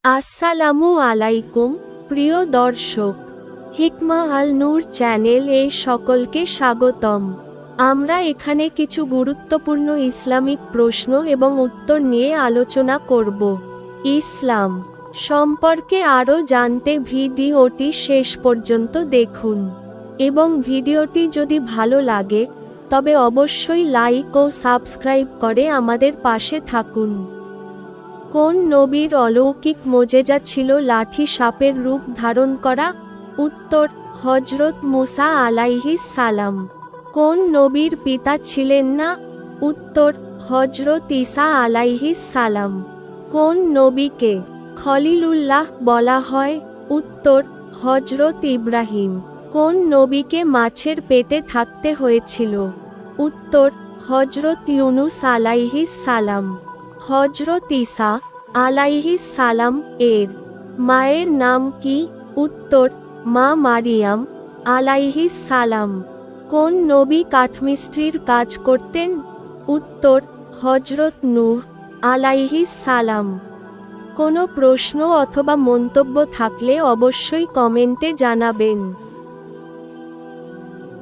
আসসালামু আলাইকুম প্রিয় দর্শক, হিকমা আল নূর চ্যানেল এ সকলকে স্বাগতম। আমরা এখানে কিছু গুরুত্বপূর্ণ ইসলামিক প্রশ্ন এবং উত্তর নিয়ে আলোচনা করব। ইসলাম সম্পর্কে আরও জানতে ভিডিওটি শেষ পর্যন্ত দেখুন এবং ভিডিওটি যদি ভালো লাগে তবে অবশ্যই লাইক ও সাবস্ক্রাইব করে আমাদের পাশে থাকুন। কোন নবীর অলৌকিক মোজেজা ছিল লাঠি সাপের রূপ ধারণ করা? উত্তর, হযরত মুসা আলাইহিস সালাম। কোন নবীর পিতা ছিলেন না? উত্তর, হযরত ঈসা আলাইহিস সালাম। কোন নবীকে খলিলুল্লাহ বলা হয়? উত্তর, হযরত ইব্রাহিম। কোন নবীকে মাছের পেটে থাকতে হয়েছিল? উত্তর, হযরত ইউনুস আলাইহিস সালাম। হযরত ঈসা আলাইহিস সালাম এর মায়ের নাম কি? উত্তর, মা মারিয়াম আলাইহিস সালাম। কোন নবী কাঠমিস্ত্রির কাজ করতেন? উত্তর, হযরত নূহ আলাইহিস সালাম। কোনো প্রশ্ন অথবা মন্তব্য থাকলে অবশ্যই কমেন্টে জানাবেন।